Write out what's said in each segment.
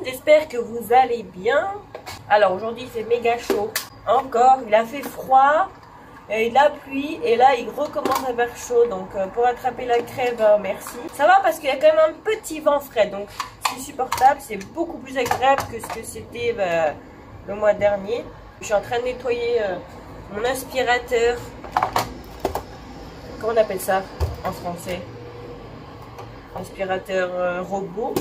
j'espère que vous allez bien. Alors aujourd'hui il fait méga chaud. Encore, il a fait froid, et il a plu et là il recommence à faire chaud. Donc pour attraper la crève, merci. Ça va parce qu'il y a quand même un petit vent frais, donc c'est supportable. C'est beaucoup plus agréable que ce que c'était le mois dernier. Je suis en train de nettoyer mon aspirateur. Comment on appelle ça en français? Aspirateur robot.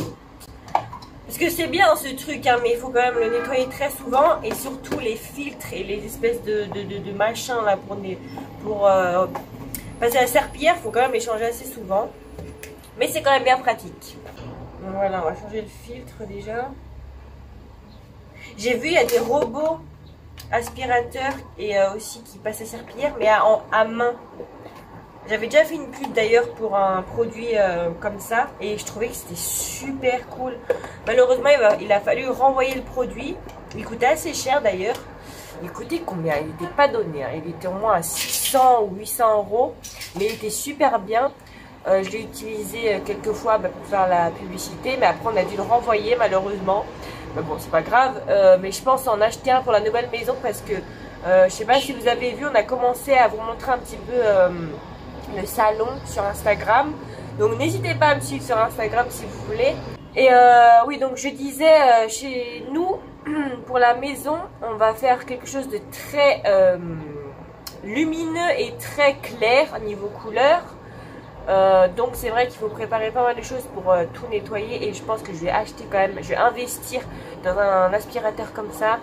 Parce que c'est bien ce truc, hein, mais il faut quand même le nettoyer très souvent. Et surtout les filtres et les espèces de machins là pour passer à la serpillière, il faut quand même les changer assez souvent. Mais c'est quand même bien pratique. Donc voilà, on va changer le filtre déjà. J'ai vu, il y a des robots aspirateurs et aussi qui passent à serpillière, mais à main. J'avais déjà fait une pub d'ailleurs pour un produit comme ça et je trouvais que c'était super cool. Malheureusement, il a fallu renvoyer le produit. Il coûtait assez cher d'ailleurs. Il coûtait combien? Il n'était pas donné, hein. Il était au moins à 600 ou 800 euros. Mais il était super bien. Je l'ai utilisé quelques fois pour faire la publicité. Mais après, on a dû le renvoyer malheureusement. Mais bon, c'est pas grave. Mais je pense en acheter un pour la nouvelle maison parce que je sais pas si vous avez vu, on a commencé à vous montrer un petit peu le salon sur Instagram. Donc n'hésitez pas à me suivre sur Instagram si vous voulez. Et oui, donc je disais, chez nous, pour la maison, on va faire quelque chose de très lumineux et très clair au niveau couleur. Donc c'est vrai qu'il faut préparer pas mal de choses pour tout nettoyer. Et je pense que je vais acheter quand même, je vais investir dans un aspirateur comme ça.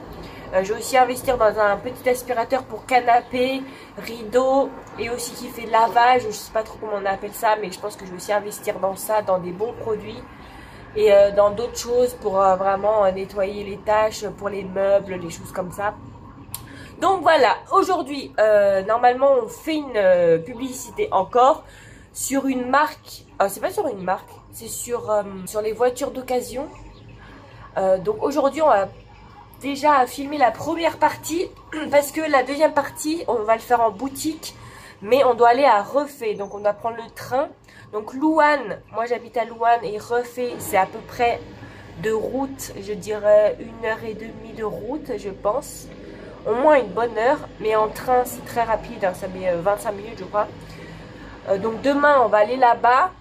Je vais aussi investir dans un petit aspirateur pour canapé, rideau et aussi qui fait lavage. Je sais pas trop comment on appelle ça, mais je pense que je vais aussi investir dans ça, dans des bons produits et dans d'autres choses pour vraiment nettoyer les tâches, pour les meubles, les choses comme ça. Donc voilà, aujourd'hui, normalement on fait une publicité encore sur une marque. C'est pas sur une marque, c'est sur les voitures d'occasion. Donc aujourd'hui on va déjà filmer la première partie parce que la deuxième partie on va le faire en boutique, mais on doit aller à Refait, donc on doit prendre le train. Donc Louhans, moi j'habite à Louhans et Refait c'est à peu près de route, je dirais 1h30 de route je pense, au moins une bonne heure, mais en train c'est très rapide, hein, ça met 25 minutes je crois. Donc demain on va aller là-bas.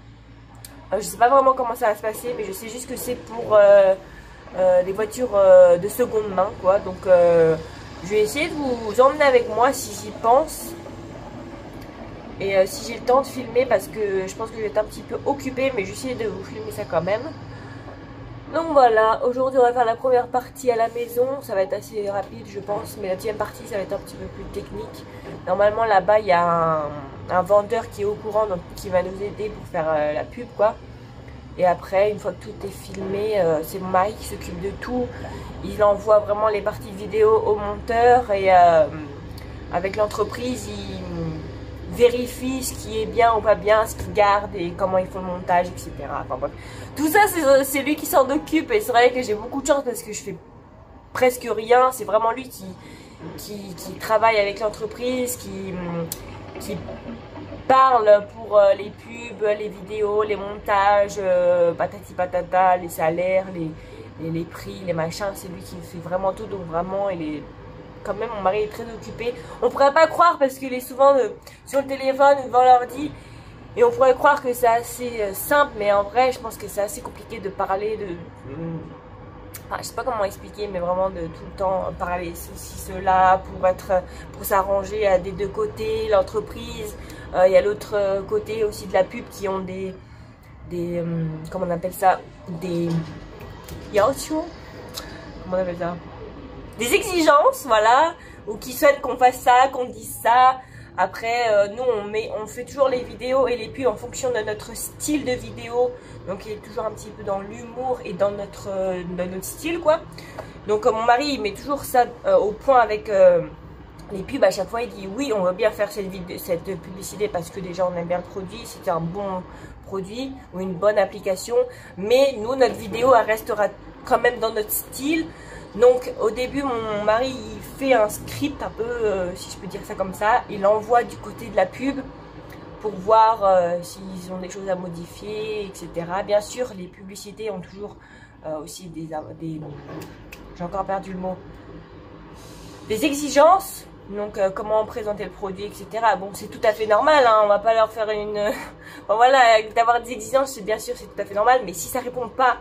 Je sais pas vraiment comment ça va se passer, mais je sais juste que c'est pour les voitures de seconde main quoi. Donc je vais essayer de vous emmener avec moi si j'y pense et si j'ai le temps de filmer, parce que je pense que je vais être un petit peu occupée, mais je vais essayer de vous filmer ça quand même. Donc voilà, aujourd'hui on va faire la première partie à la maison, ça va être assez rapide je pense, mais la deuxième partie ça va être un petit peu plus technique. Normalement là-bas il y a un vendeur qui est au courant, donc qui va nous aider pour faire la pub quoi. Et après, une fois que tout est filmé, c'est mon mari qui s'occupe de tout. Il envoie vraiment les parties vidéo au monteur et avec l'entreprise, il vérifie ce qui est bien ou pas bien, ce qu'il garde et comment il faut le montage, etc. Enfin, bref. Tout ça, c'est lui qui s'en occupe et c'est vrai que j'ai beaucoup de chance parce que je fais presque rien. C'est vraiment lui qui travaille avec l'entreprise, qui parle pour les pubs, les vidéos, les montages, patati patata, les salaires, les prix, les machins. C'est lui qui fait vraiment tout, donc vraiment il est quand même, mon mari est très occupé. On pourrait pas croire parce qu'il est souvent sur le téléphone ou devant l'ordi et on pourrait croire que c'est assez simple, mais en vrai je pense que c'est assez compliqué de parler je sais pas comment expliquer, mais vraiment de tout le temps parler ceci, cela, pour s'arranger des deux côtés, l'entreprise. Il y a l'autre côté aussi de la pub qui ont des comment on appelle ça, des comment on appelle ça, des exigences, voilà, ou qui souhaitent qu'on fasse ça, qu'on dise ça. Après, nous on fait toujours les vidéos et les pubs en fonction de notre style de vidéo. Donc il est toujours un petit peu dans l'humour et dans notre style quoi. Donc mon mari il met toujours ça au point avec les pubs. À chaque fois il dit oui, on veut bien faire cette publicité parce que déjà on aime bien le produit, c'est un bon produit ou une bonne application. Mais nous notre vidéo elle restera quand même dans notre style. Donc au début mon mari il fait un script un peu, si je peux dire ça comme ça, il l'envoie du côté de la pub pour voir s'ils ont des choses à modifier, etc. Bien sûr, les publicités ont toujours aussi des j'ai encore perdu le mot, des exigences. Donc comment présenter le produit, etc. Bon, c'est tout à fait normal, hein, on va pas leur faire une... Bon, voilà, d'avoir des exigences, bien sûr, c'est tout à fait normal, mais si ça répond pas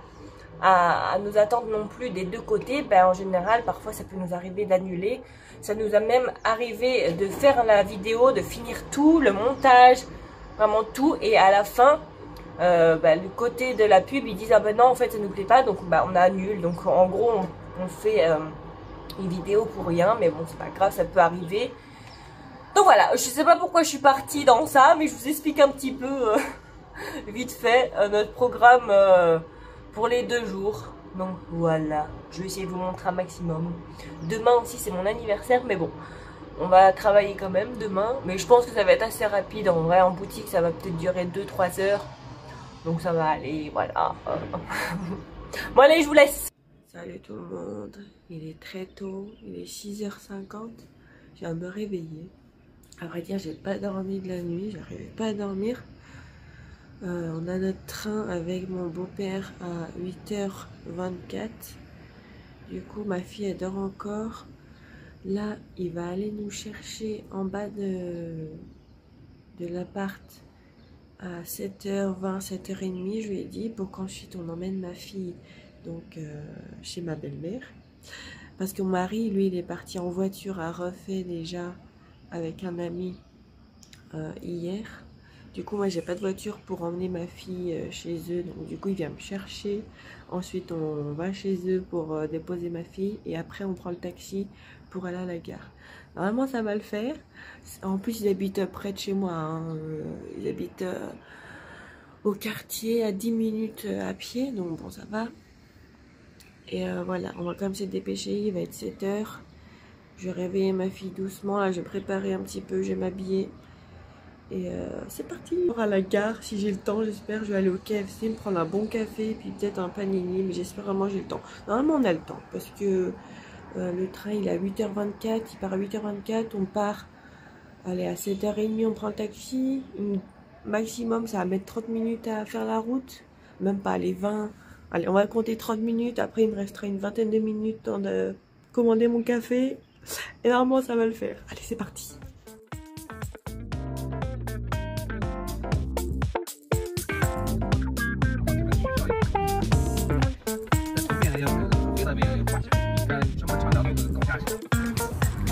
à nos attentes non plus des deux côtés, ben en général, parfois ça peut nous arriver d'annuler. Ça nous a même arrivé de faire la vidéo, de finir tout, le montage, vraiment tout, et à la fin, le côté de la pub, ils disent ah ben non, en fait ça nous plaît pas, donc on annule. Donc en gros, on fait... une vidéo pour rien, mais bon, c'est pas grave, ça peut arriver. Donc voilà, je sais pas pourquoi je suis partie dans ça, mais je vous explique un petit peu vite fait notre programme pour les 2 jours. Donc voilà, je vais essayer de vous montrer un maximum. Demain aussi c'est mon anniversaire, mais bon, on va travailler quand même demain. Mais je pense que ça va être assez rapide, en vrai en boutique ça va peut-être durer 2-3 heures. Donc ça va aller, voilà. Bon allez, je vous laisse. Salut tout le monde, il est très tôt, il est 6h50, je viens de me réveiller. À vrai dire, j'ai pas dormi de la nuit, j'arrivais pas à dormir. On a notre train avec mon beau-père à 8h24. Du coup, ma fille elle dort encore. Là, il va aller nous chercher en bas de l'appart à 7h20, 7h30, je lui ai dit, pour qu'ensuite on emmène ma fille donc chez ma belle-mère, parce que mon mari lui il est parti en voiture à Refait déjà avec un ami hier. Du coup moi j'ai pas de voiture pour emmener ma fille chez eux, donc du coup il vient me chercher, ensuite on va chez eux pour déposer ma fille et après on prend le taxi pour aller à la gare. Normalement ça va le faire. En plus ils habitent près de chez moi, hein. Ils habitent au quartier à 10 minutes à pied, donc bon ça va. Et voilà, on va quand même se dépêcher, il va être 7h. Je vais réveiller ma fille doucement, là je vais préparer un petit peu, je vais m'habiller. Et c'est parti. À la gare, si j'ai le temps, j'espère, je vais aller au KFC, me prendre un bon café, puis peut-être un panini, mais j'espère vraiment que j'ai le temps. Normalement on a le temps, parce que le train il est à 8h24, il part à 8h24, on part, allez, à 7h30, on prend le taxi. Maximum, ça va mettre 30 minutes à faire la route, même pas, les 20... Allez, on va compter 30 minutes, après il me restera une vingtaine de minutes temps de commander mon café. Et normalement ça va le faire. Allez, c'est parti.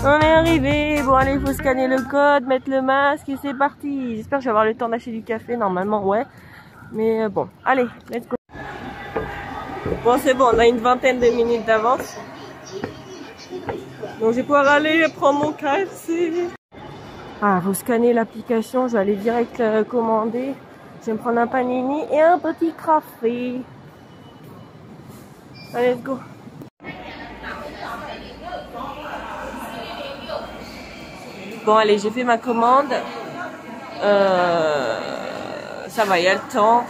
On est arrivé, bon allez, il faut scanner le code, mettre le masque et c'est parti. J'espère que je vais avoir le temps d'acheter du café, normalement ouais. Mais bon, allez, let's go. Bon c'est bon, on a une vingtaine de minutes d'avance. Donc je vais pouvoir aller prendre mon KFC. Ah, faut scanner l'application, je vais aller direct commander. Je vais me prendre un panini et un petit café. Allez, let's go. Bon allez, j'ai fait ma commande. Ça va, il y a le temps.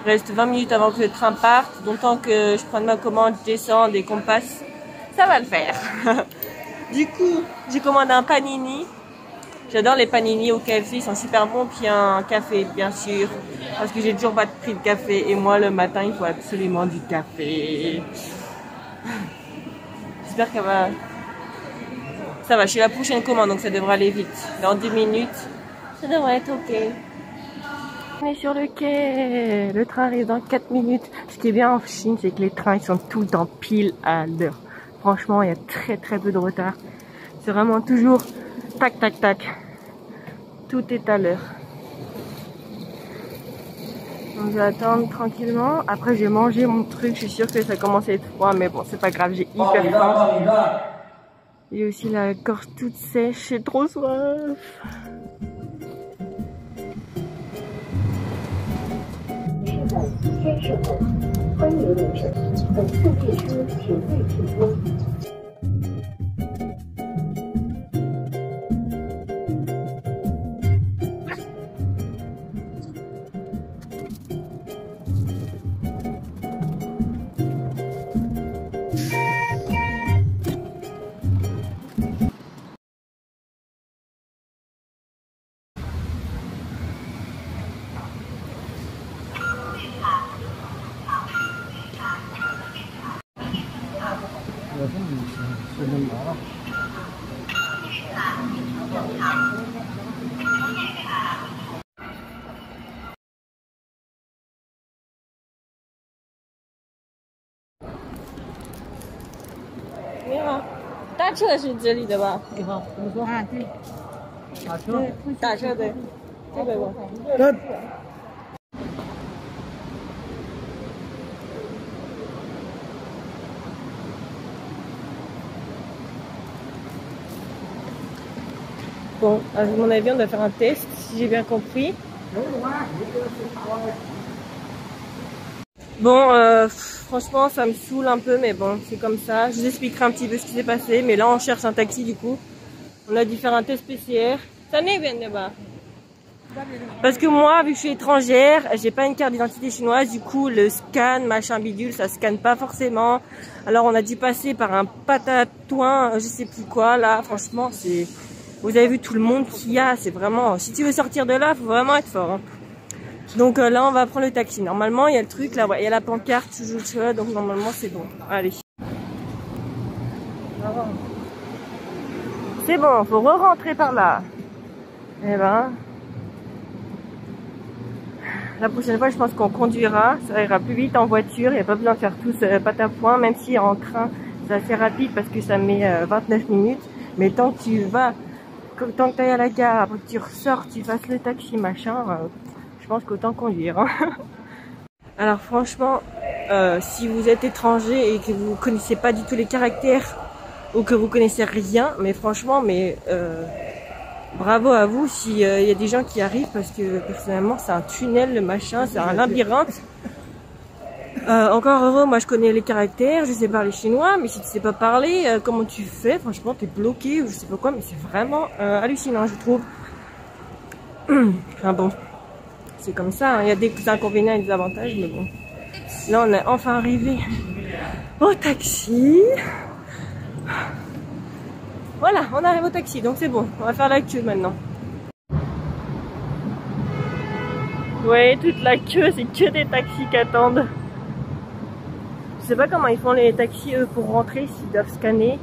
Il reste 20 minutes avant que le train parte. Donc tant que je prenne ma commande, je descends et qu'on passe, ça va le faire. Du coup, j'ai commandé un panini. J'adore les panini au KFC, ils sont super bons. Puis un café, bien sûr. Parce que j'ai toujours pas pris de café. Et moi, le matin, il faut absolument du café. J'espère qu'elle va... Ça va, je suis la prochaine commande, donc ça devrait aller vite. Dans 10 minutes, ça devrait être ok. On est sur le quai. Le train arrive dans 4 minutes. Ce qui est bien en Chine, c'est que les trains ils sont tout le temps pile à l'heure. Franchement, il y a très peu de retard. C'est vraiment toujours tac tac tac. Tout est à l'heure. Donc je vais attendre tranquillement. Après, j'ai mangé mon truc. Je suis sûre que ça commence à être froid, mais bon, c'est pas grave. J'ai hyper faim. J'ai aussi la gorge toute sèche. J'ai trop soif. 你好，大车是这里的吧？你好，怎么说？啊，对，打车，打车对，这个吧。Bon, à mon avis, on doit faire un test, si j'ai bien compris. Bon, franchement, ça me saoule un peu, mais bon, c'est comme ça. Je vous expliquerai un petit peu ce qui s'est passé, mais là, on cherche un taxi, du coup. On a dû faire un test PCR. Ça n'est bien là-bas. Parce que moi, vu que je suis étrangère, j'ai pas une carte d'identité chinoise, du coup, le scan, machin bidule, ça scanne pas forcément. Alors, on a dû passer par un patatouin, je sais plus quoi, là, franchement, c'est... Vous avez vu tout le monde qu'il y a, c'est vraiment... Si tu veux sortir de là, faut vraiment être fort. Hein. Donc là, on va prendre le taxi. Normalement, il y a le truc, là, il y a la pancarte, donc normalement, c'est bon. Allez. C'est bon, faut re-rentrer par là. Eh ben... La prochaine fois, je pense qu'on conduira. Ça ira plus vite en voiture. Il n'y a pas besoin de faire tout ce patapouin, même si en train, c'est assez rapide parce que ça met 29 minutes. Mais tant que tu vas... Tant que tu ailles à la gare, après que tu ressors, tu fasses le taxi, machin, je pense qu'autant conduire. Hein. Alors franchement, si vous êtes étranger et que vous connaissez pas du tout les caractères ou que vous connaissez rien, mais franchement, bravo à vous s'il y a des gens qui arrivent parce que personnellement c'est un tunnel, le machin, c'est un labyrinthe. Encore heureux, moi je connais les caractères, je sais parler chinois, mais si tu sais pas parler, comment tu fais? Franchement, t'es bloqué ou je sais pas quoi, mais c'est vraiment hallucinant, je trouve. Enfin bon, c'est comme ça, hein. Il y a des inconvénients et des avantages, mais bon. Là, on est enfin arrivé au taxi. Voilà, on arrive au taxi, donc c'est bon, on va faire la queue maintenant. Vous voyez, toute la queue, c'est que des taxis qui attendent. Je sais pas comment ils font les taxis eux pour rentrer, s'ils doivent scanner.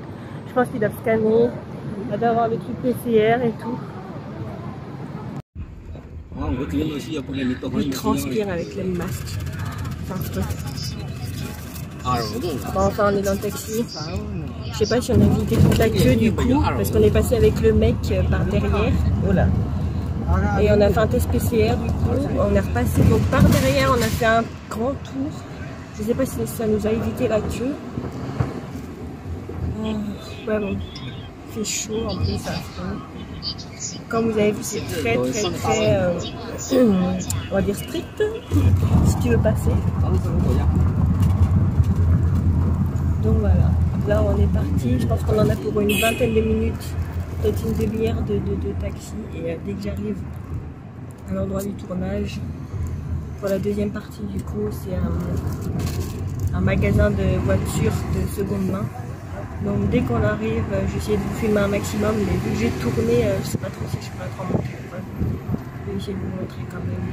Je pense qu'ils doivent scanner, d'avoir le truc PCR et tout. Ils transpirent avec les masques. Bon, enfin on est dans le taxi. Je sais pas si on a évité toute la queue du coup, parce qu'on est passé avec le mec par derrière. Voilà. Et on a fait un test PCR du coup, on est repassé donc par derrière, on a fait un grand tour. Je sais pas si ça nous a évité la queue. Ouais bon, il fait chaud en plus ça. Comme vous avez vu, c'est très on va dire strict, si tu veux passer. Donc voilà, là on est parti, je pense qu'on en a pour une vingtaine de minutes, peut-être une demi-heure de taxi. Et dès que j'arrive à l'endroit du tournage, pour la deuxième partie du coup, c'est un magasin de voitures de seconde main. Donc dès qu'on arrive, j'essaie de vous filmer un maximum, mais vu que j'ai tourné, je sais pas trop si je peux être en monter. Ouais. Je vais essayer de vous montrer quand même.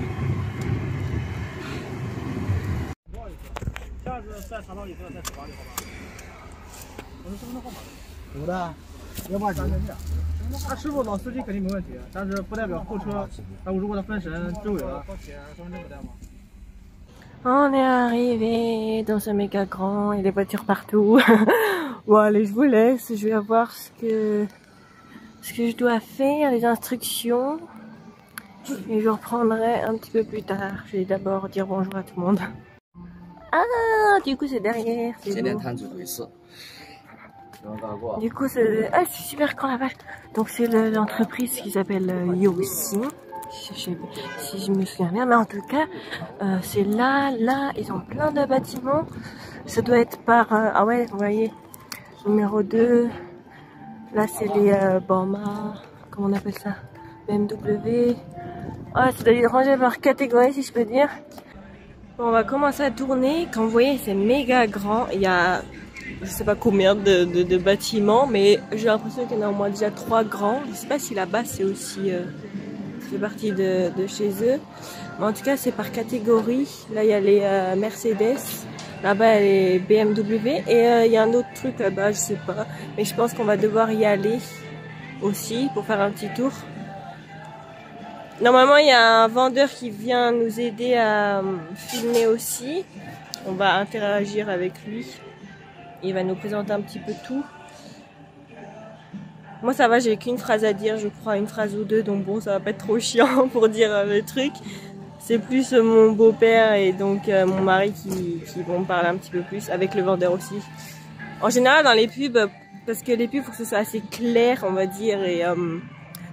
On est arrivé dans ce méga grand, il y a des voitures partout. Bon allez, je vous laisse, je vais voir ce que je dois faire, les instructions. Et je reprendrai un petit peu plus tard. Je vais d'abord dire bonjour à tout le monde. Ah, du coup c'est derrière, c'est beau. Du coup c'est... Ah, c'est super grand la vache. Donc c'est l'entreprise qui s'appelle Yoxi. Si je me souviens bien, mais en tout cas c'est là, ils ont plein de bâtiments. Ça doit être par... ah ouais, vous voyez, numéro 2. Là c'est les Borma, comment on appelle ça, BMW. Ah, ça doit être rangé par catégorie si je peux dire. Bon, on va commencer à tourner. Comme vous voyez, c'est méga grand. Il y a, je sais pas combien de bâtiments, mais j'ai l'impression qu'il y en a au moins déjà 3 grands. Je sais pas si là-bas c'est aussi fait partie de chez eux. Mais en tout cas, c'est par catégorie. Là, il y a les Mercedes. Là-bas, elle est BMW. Et il y a un autre truc là-bas, je sais pas. Mais je pense qu'on va devoir y aller aussi pour faire un petit tour. Normalement, il y a un vendeur qui vient nous aider à filmer aussi. On va interagir avec lui. Il va nous présenter un petit peu tout. Moi, ça va, j'ai qu'une phrase à dire, je crois, une phrase ou deux. Donc bon, ça va pas être trop chiant pour dire le truc. C'est plus mon beau-père et donc mon mari qui vont me parler un petit peu plus, avec le vendeur aussi. En général, dans les pubs, parce que les pubs, il faut que ce soit assez clair, on va dire, et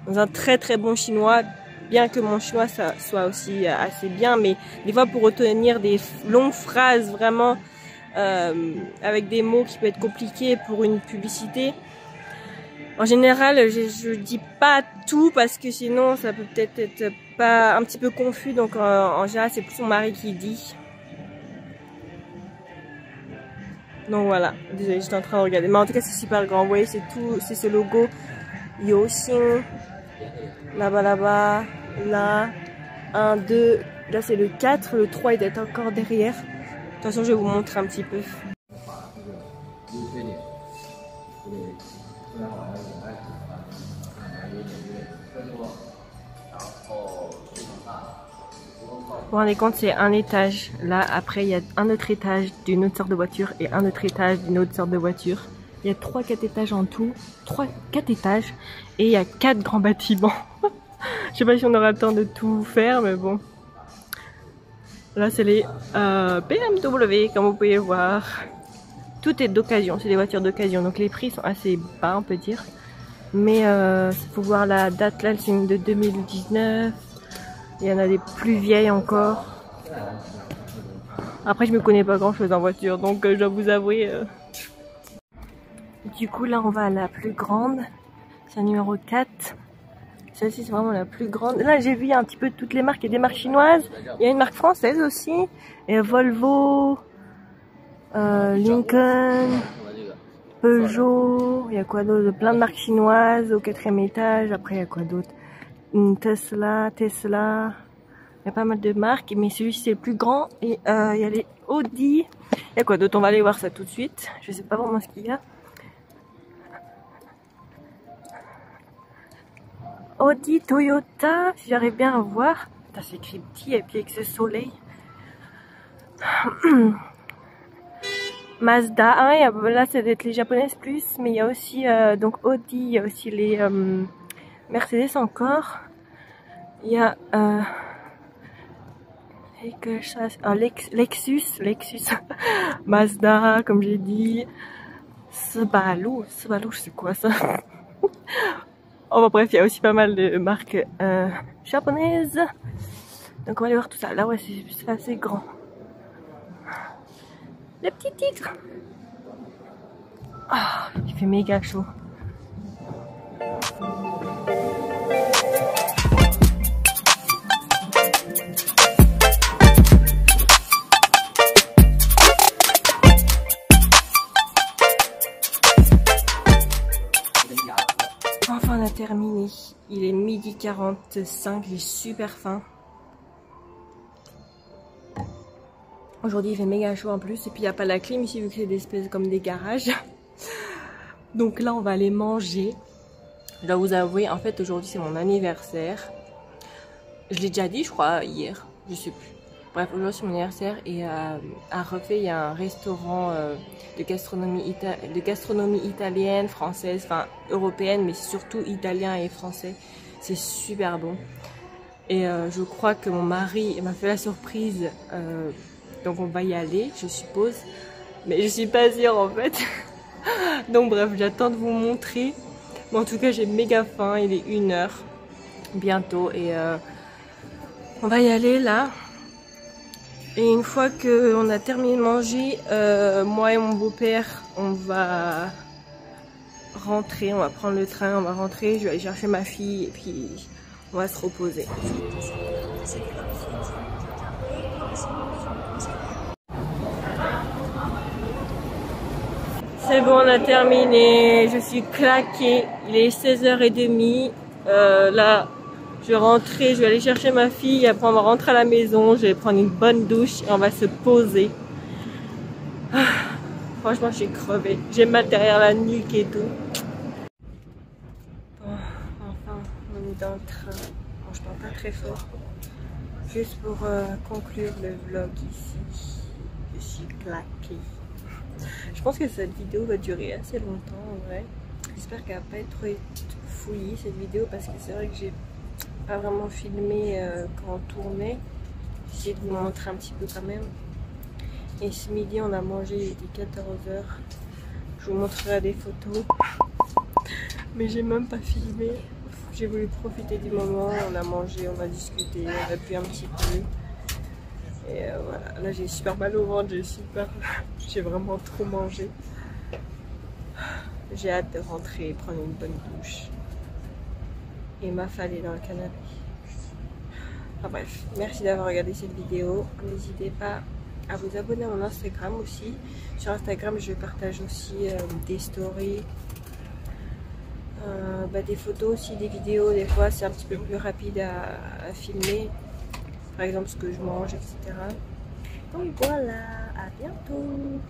dans un très très bon chinois. Bien que mon chinois ça soit aussi assez bien, mais des fois pour retenir des longues phrases vraiment avec des mots qui peuvent être compliqués pour une publicité. En général, je dis pas tout parce que sinon ça peut peut-être être pas un petit peu confus. Donc en général, c'est plus mon mari qui dit. Donc voilà, désolé, j'étais en train de regarder. Mais en tout cas, c'est super grand. Vous voyez, c'est tout, c'est ce logo Yoxing. Là-bas, là-bas. Là, 1, 2, là c'est le 4, le 3 il doit être encore derrière. De toute façon, je vais vous montrer un petit peu. Vous vous rendez compte, c'est un étage. Là, après, il y a un autre étage d'une autre sorte de voiture et un autre étage d'une autre sorte de voiture. Il y a 3-4 étages en tout. 4 étages. Et il y a 4 grands bâtiments. Je sais pas si on aura le temps de tout faire, mais bon. Là, c'est les BMW, comme vous pouvez voir. Tout est d'occasion, c'est des voitures d'occasion. Donc les prix sont assez bas, on peut dire. Mais il faut voir la date, là, c'est une de 2019. Il y en a des plus vieilles encore. Après, je me connais pas grand chose en voiture, donc je dois vous avouer. Du coup, là, on va à la plus grande. C'est la numéro 4. Celle-ci, c'est vraiment la plus grande. Là, j'ai vu un petit peu toutes les marques. Il y a des marques chinoises. Il y a une marque française aussi. Et Volvo, Lincoln, Peugeot. Il y a quoi d'autre? Plein de marques chinoises au 4e étage. Après, il y a quoi d'autre? Tesla. Il y a pas mal de marques. Mais celui-ci, c'est le plus grand. Et il y a les Audi. Il y a quoi d'autre? On va aller voir ça tout de suite. Je sais pas vraiment ce qu'il y a. Audi, Toyota, si j'arrive bien à voir. C'est écrit petit et puis avec ce soleil. Mazda, ah ouais, là ça doit être les japonaises plus, mais il y a aussi donc Audi, il y a aussi les Mercedes encore. Il y a Lexus, Mazda, comme j'ai dit. Subaru, c'est quoi ça? Oh bah bref, il y a aussi pas mal de marques japonaises. Donc on va aller voir tout ça. Là ouais, c'est assez grand. Le petit tigre. Ah, il fait méga chaud. Enfin, on a terminé. Il est 12h45, j'ai super faim. Aujourd'hui, il fait méga chaud en plus. Et puis, il n'y a pas la clim ici, vu que c'est des espèces comme des garages. Donc là, on va aller manger. Je dois vous avouer, en fait, aujourd'hui, c'est mon anniversaire. Je l'ai déjà dit, je crois, hier. Je sais plus. Bref, aujourd'hui, c'est mon anniversaire. Et à Refait, il y a un restaurant de gastronomie italienne, française, enfin européenne, mais surtout italien et français. C'est super bon. Et je crois que mon mari m'a fait la surprise. Donc on va y aller, je suppose. Mais je suis pas sûre en fait. Donc bref, j'attends de vous montrer. Mais en tout cas, j'ai méga faim. Il est 1h bientôt. Et on va y aller là. Et une fois qu'on a terminé de manger, moi et mon beau-père, on va rentrer. On va prendre le train, on va rentrer. Je vais aller chercher ma fille et puis on va se reposer. C'est bon, on a terminé. Je suis claquée. Il est 16h30. Là, je vais rentrer. Je vais aller chercher ma fille. Après, on va rentrer à la maison. Je vais prendre une bonne douche et on va se poser. Franchement, j'ai crevé. J'ai mal derrière la nuque et tout. Bon, enfin, on est dans le train. Bon, je parle pas très fort. Juste pour conclure le vlog ici. Je suis claquée. Je pense que cette vidéo va durer assez longtemps en vrai. J'espère qu'elle va pas être trop fouillie cette vidéo parce que c'est vrai que j'ai pas vraiment filmé quand on tournait. J'essaie de vous montrer un petit peu quand même. Et ce midi on a mangé, il était 14 h. Je vous montrerai des photos. Mais j'ai même pas filmé. J'ai voulu profiter du moment, on a mangé, on a discuté, on a bu un petit peu. Et voilà, là j'ai super mal au ventre, j'ai vraiment trop mangé. J'ai hâte de rentrer, prendre une bonne douche et m'affaler dans le canapé. Enfin bref, merci d'avoir regardé cette vidéo. N'hésitez pas à vous abonner à mon Instagram aussi. Sur Instagram, je partage aussi des stories, des photos aussi, des vidéos. Des fois, c'est un petit peu plus rapide à filmer. Par exemple, ce que je mange, etc. Donc voilà, à bientôt.